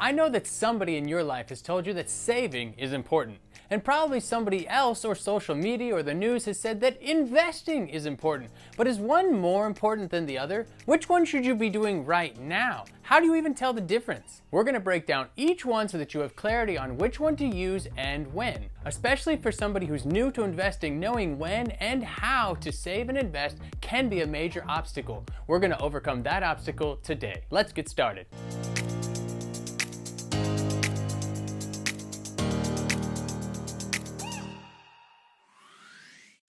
I know that somebody in your life has told you that saving is important. And probably somebody else or social media or the news has said that investing is important. But is one more important than the other? Which one should you be doing right now? How do you even tell the difference? We're going to break down each one so that you have clarity on which one to use and when. Especially for somebody who's new to investing, knowing when and how to save and invest can be a major obstacle. We're going to overcome that obstacle today. Let's get started.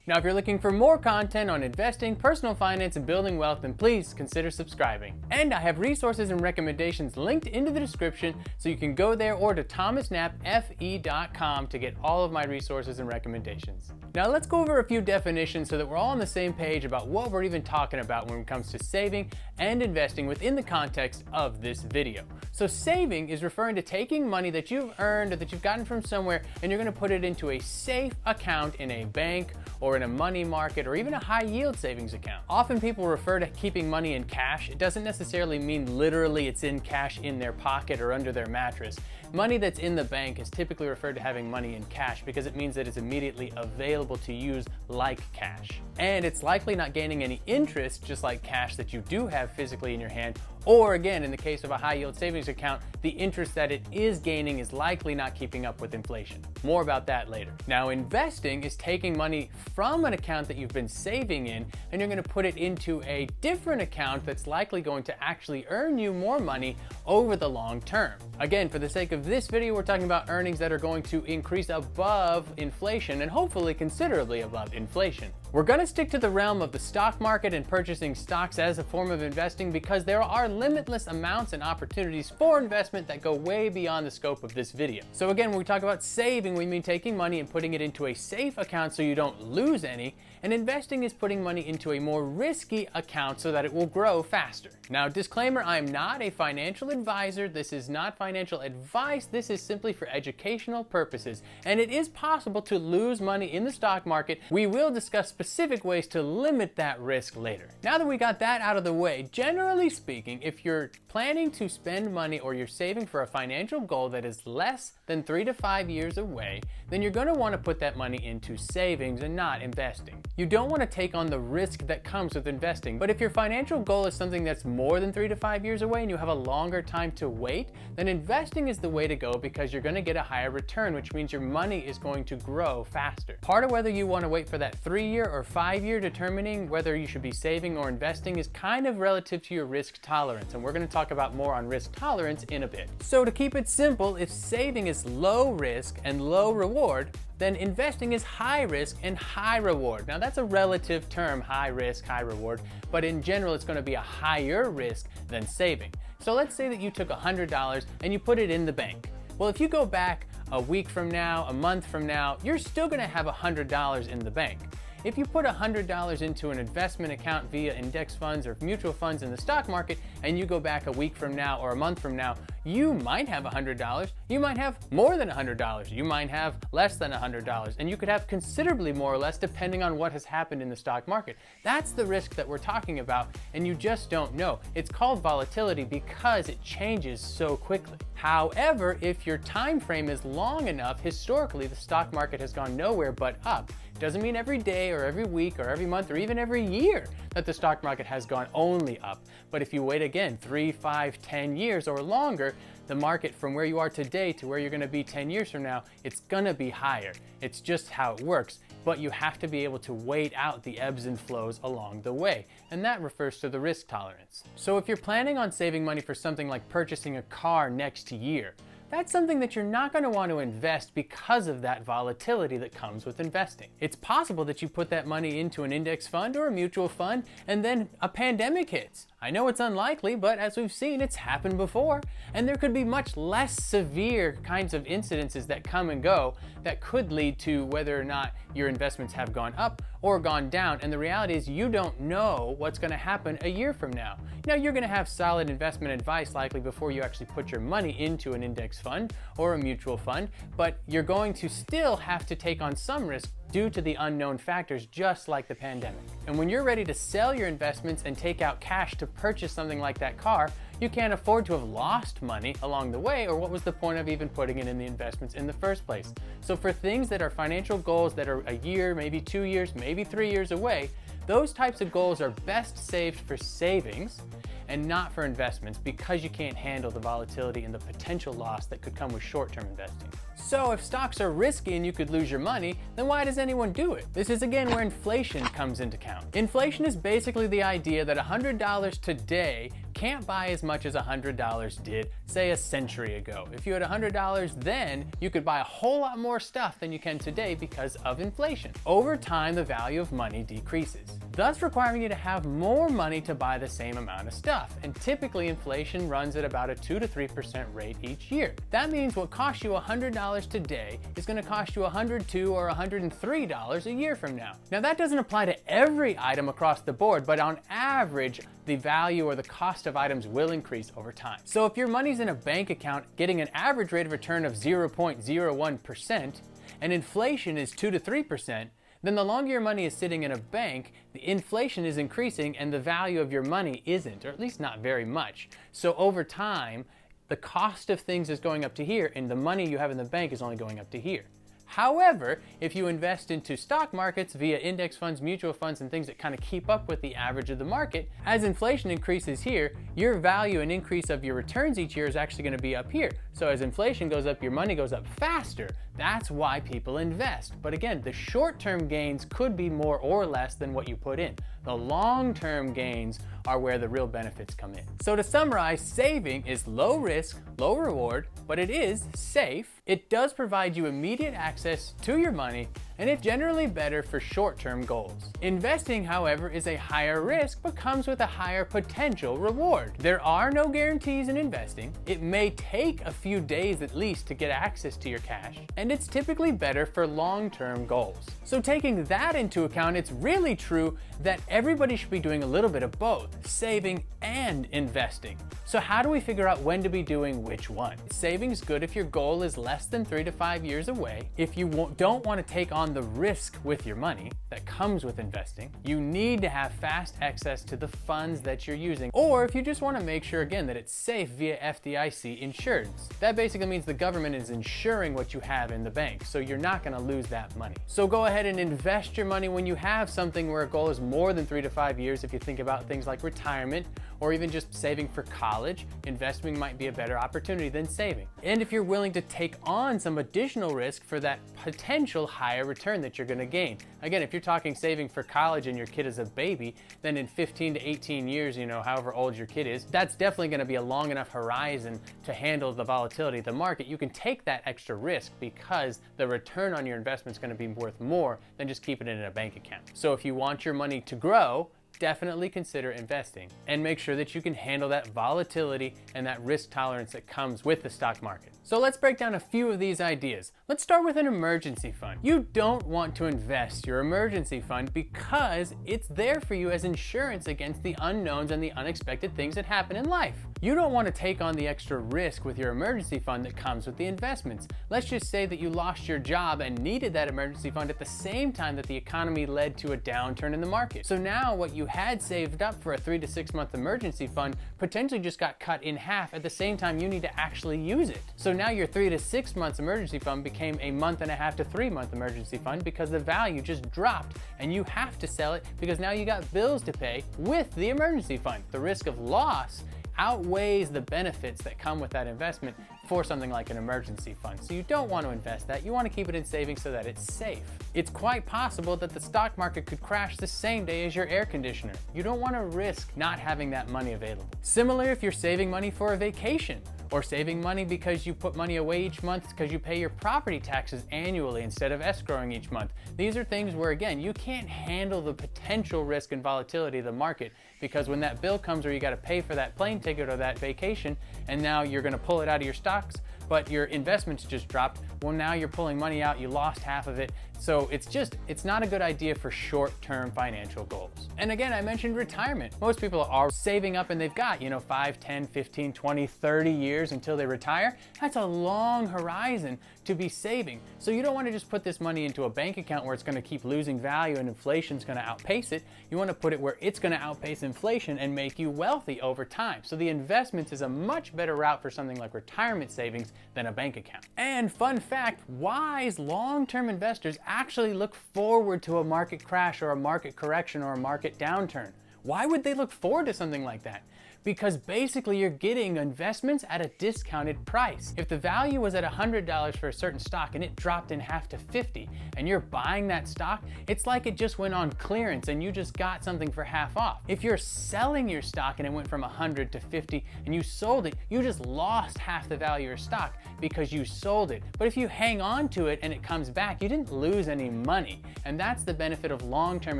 Now, if you're looking for more content on investing, personal finance, and building wealth, then please consider subscribing. And I have resources and recommendations linked into the description, so you can go there or to thomasknappfe.com to get all of my resources and recommendations. Now, let's go over a few definitions so that we're all on the same page about what we're even talking about when it comes to saving and investing within the context of this video. So saving is referring to taking money that you've earned or that you've gotten from somewhere, and you're going to put it into a safe account in a bank or in a money market or even a high yield savings account. Often people refer to keeping money in cash. It doesn't necessarily mean literally it's in cash in their pocket or under their mattress. Money that's in the bank is typically referred to having money in cash because it means that it's immediately available to use like cash. And it's likely not gaining any interest just like cash that you do have physically in your hand. Or again, in the case of a high yield savings account, the interest that it is gaining is likely not keeping up with inflation. More about that later. Now, investing is taking money from an account that you've been saving in, and you're going to put it into a different account that's likely going to actually earn you more money over the long term. Again, for the sake of this video, we're talking about earnings that are going to increase above inflation and hopefully considerably above inflation. We're going to stick to the realm of the stock market and purchasing stocks as a form of investing because there are limitless amounts and opportunities for investment that go way beyond the scope of this video. So again, when we talk about saving, we mean taking money and putting it into a safe account so you don't lose any, and investing is putting money into a more risky account so that it will grow faster. Now, disclaimer, I'm not a financial advisor. This is not financial advice. This is simply for educational purposes, and it is possible to lose money in the stock market. We will discuss specific ways to limit that risk later. Now that we got that out of the way, generally speaking, if you're planning to spend money or you're saving for a financial goal that is less than 3 to 5 years away, then you're going to want to put that money into savings and not investing. You don't want to take on the risk that comes with investing, but if your financial goal is something that's more than 3 to 5 years away and you have a longer time to wait, then investing is the way to go because you're going to get a higher return, which means your money is going to grow faster. Part of whether you want to wait for that 3-year or 5-year determining whether you should be saving or investing is kind of relative to your risk tolerance, and we're going to talk about more on risk tolerance in a bit. So to keep it simple, if saving is low risk and low reward, then investing is high risk and high reward. Now that's a relative term, high risk, high reward, but in general it's going to be a higher risk than saving. So let's say that you took $100 and you put it in the bank. Well, if you go back a week from now, a month from now, you're still going to have $100 in the bank. If you put $100 into an investment account via index funds or mutual funds in the stock market, and you go back a week from now or a month from now, you might have $100, you might have more than $100, you might have less than $100, and you could have considerably more or less depending on what has happened in the stock market. That's the risk that we're talking about, and you just don't know. It's called volatility because it changes so quickly. However, if your time frame is long enough, historically the stock market has gone nowhere but up. Doesn't mean every day or every week or every month or even every year that the stock market has gone only up. But if you wait again 3, 5, 10 years or longer, the market from where you are today to where you're going to be 10 years from now, it's going to be higher. It's just how it works. But you have to be able to wait out the ebbs and flows along the way. And that refers to the risk tolerance. So if you're planning on saving money for something like purchasing a car next year, that's something that you're not going to want to invest because of that volatility that comes with investing. It's possible that you put that money into an index fund or a mutual fund and then a pandemic hits. I know it's unlikely, but as we've seen, it's happened before. And there could be much less severe kinds of incidences that come and go that could lead to whether or not your investments have gone up or gone down. And the reality is you don't know what's going to happen a year from now. Now, you're going to have solid investment advice likely before you actually put your money into an index fund or a mutual fund, but you're going to still have to take on some risk due to the unknown factors, just like the pandemic. And when you're ready to sell your investments and take out cash to purchase something like that car, you can't afford to have lost money along the way, or what was the point of even putting it in the investments in the first place? So for things that are financial goals that are a year, maybe 2 years, maybe 3 years away, those types of goals are best saved for savings and not for investments, because you can't handle the volatility and the potential loss that could come with short-term investing. So if stocks are risky and you could lose your money, then why does anyone do it? This is again where inflation comes into account. Inflation is basically the idea that $100 today can't buy as much as $100 did, say, a century ago. If you had $100 then, you could buy a whole lot more stuff than you can today because of inflation. Over time, the value of money decreases, thus requiring you to have more money to buy the same amount of stuff. And typically inflation runs at about a 2 to 3% rate each year. That means what costs you $100 today is going to cost you $102 or $103 a year from now. Now that doesn't apply to every item across the board, but on average, the value or the cost of items will increase over time. So if your money's in a bank account getting an average rate of return of 0.01% and inflation is 2 to 3%, then the longer your money is sitting in a bank, the inflation is increasing and the value of your money isn't, or at least not very much. So over time, the cost of things is going up to here and the money you have in the bank is only going up to here. However, if you invest into stock markets via index funds, mutual funds, and things that kind of keep up with the average of the market, as inflation increases here, your value and increase of your returns each year is actually going to be up here. So as inflation goes up, your money goes up faster. That's why people invest. But again, the short-term gains could be more or less than what you put in. The long-term gains are where the real benefits come in. So to summarize, saving is low risk, low reward, but it is safe. It does provide you immediate access to your money, and it's generally better for short-term goals. Investing, however, is a higher risk, but comes with a higher potential reward. There are no guarantees in investing. It may take a few days at least to get access to your cash, and it's typically better for long-term goals. So taking that into account, it's really true that everybody should be doing a little bit of both, saving and investing. So how do we figure out when to be doing which one? Saving's good if your goal is less than 3 to 5 years away. If you don't want to take on the risk with your money that comes with investing, you need to have fast access to the funds that you're using. Or if you just want to make sure, again, that it's safe via FDIC insurance. That basically means the government is insuring what you have in the bank, so you're not going to lose that money. So go ahead and invest your money when you have something where a goal is more than 3 to 5 years. If you think about things like retirement or even just saving for college, investing might be a better opportunity than saving. And if you're willing to take on some additional risk for that potential higher return that you're going to gain. Again, if you're talking saving for college and your kid is a baby, then in 15 to 18 years, however old your kid is, that's definitely going to be a long enough horizon to handle the volatility of the market. You can take that extra risk because the return on your investment is going to be worth more than just keeping it in a bank account. So if you want your money to grow, definitely consider investing and make sure that you can handle that volatility and that risk tolerance that comes with the stock market. So let's break down a few of these ideas. Let's start with an emergency fund. You don't want to invest your emergency fund because it's there for you as insurance against the unknowns and the unexpected things that happen in life. You don't want to take on the extra risk with your emergency fund that comes with the investments. Let's just say that you lost your job and needed that emergency fund at the same time that the economy led to a downturn in the market. So now what you had saved up for a 3 to 6 month emergency fund potentially just got cut in half at the same time you need to actually use it. So now your 3 to 6 months emergency fund became a 1.5 to 3 month emergency fund because the value just dropped and you have to sell it because now you got bills to pay with the emergency fund. The risk of loss outweighs the benefits that come with that investment for something like an emergency fund. So you don't want to invest that. You want to keep it in savings so that it's safe. It's quite possible that the stock market could crash the same day as your air conditioner. You don't want to risk not having that money available. Similar if you're saving money for a vacation, or saving money because you put money away each month because you pay your property taxes annually instead of escrowing each month. These are things where, again, you can't handle the potential risk and volatility of the market because when that bill comes or you got to pay for that plane ticket or that vacation and now you're going to pull it out of your stocks but your investments just dropped. Well, now you're pulling money out, you lost half of it. So it's not a good idea for short-term financial goals. And again, I mentioned retirement. Most people are saving up and they've got, 5, 10, 15, 20, 30 years until they retire. That's a long horizon to be saving. So you don't want to just put this money into a bank account where it's going to keep losing value and inflation's going to outpace it. You want to put it where it's going to outpace inflation and make you wealthy over time. So the investments is a much better route for something like retirement savings than a bank account. And fun fact, wise long-term investors actually look forward to a market crash or a market correction or a market downturn. Why would they look forward to something like that? Because basically you're getting investments at a discounted price. If the value was at $100 for a certain stock and it dropped in half to 50 and you're buying that stock, it's like it just went on clearance and you just got something for half off. If you're selling your stock and it went from 100 to 50 and you sold it, you just lost half the value of your stock because you sold it. But if you hang on to it and it comes back, you didn't lose any money. And that's the benefit of long-term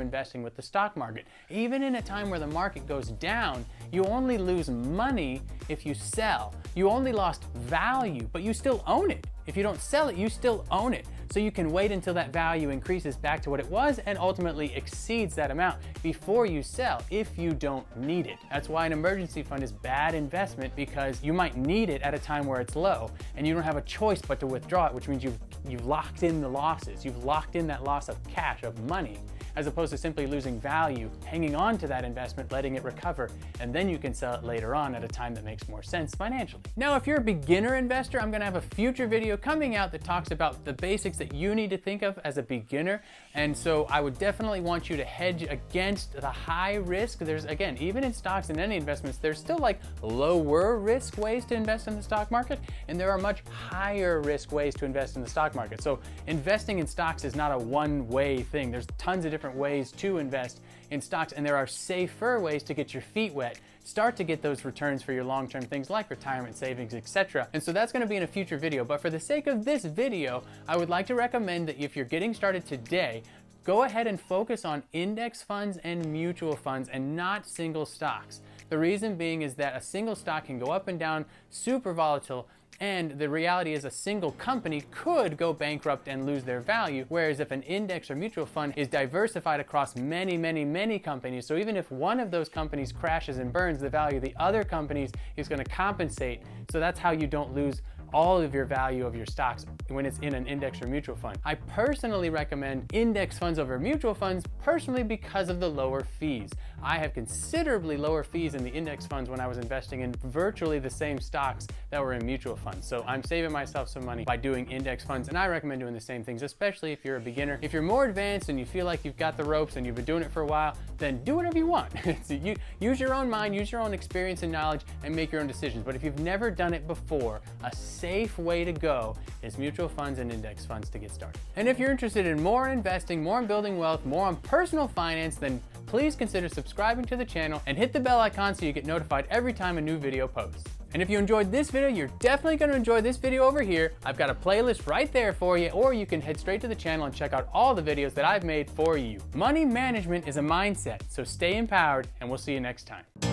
investing with the stock market. Even in a time where the market goes down, you only lose money if you sell. You only lost value, but you still own it. If you don't sell it, you still own it. So you can wait until that value increases back to what it was and ultimately exceeds that amount before you sell if you don't need it. That's why an emergency fund is bad investment, because you might need it at a time where it's low and you don't have a choice but to withdraw it, which means you've locked in the losses. You've locked in that loss of cash, of money, as opposed to simply losing value, hanging on to that investment, letting it recover, and then you can sell it later on at a time that makes more sense financially. Now, if you're a beginner investor, I'm gonna have a future video coming out that talks about the basics that you need to think of as a beginner. And so I would definitely want you to hedge against the high risk. There's, again, even in stocks and any investments, there's still like lower risk ways to invest in the stock market, and there are much higher risk ways to invest in the stock market. So investing in stocks is not a one-way thing. There's tons of different ways to invest in stocks, and there are safer ways to get your feet wet, start to get those returns for your long-term things like retirement savings, etc. And so that's going to be in a future video. But for the sake of this video, I would like to recommend that if you're getting started today, go ahead and focus on index funds and mutual funds and not single stocks. The reason being is that a single stock can go up and down, super volatile, and the reality is a single company could go bankrupt and lose their value, whereas if an index or mutual fund is diversified across many, many, many companies, so even if one of those companies crashes and burns, the value of the other companies is going to compensate. So that's how you don't lose all of your value of your stocks when it's in an index or mutual fund. I personally recommend index funds over mutual funds, personally because of the lower fees. I have considerably lower fees in the index funds when I was investing in virtually the same stocks that were in mutual funds. So I'm saving myself some money by doing index funds, and I recommend doing the same things, especially if you're a beginner. If you're more advanced and you feel like you've got the ropes and you've been doing it for a while, then do whatever you want. So use your own mind, use your own experience and knowledge, and make your own decisions. But if you've never done it before, a safe way to go is mutual funds and index funds to get started. And if you're interested in more investing, more in building wealth, more on personal finance, then please consider subscribing to the channel and hit the bell icon so you get notified every time a new video posts. And if you enjoyed this video, you're definitely going to enjoy this video over here. I've got a playlist right there for you, or you can head straight to the channel and check out all the videos that I've made for you. Money management is a mindset, so stay empowered, and we'll see you next time.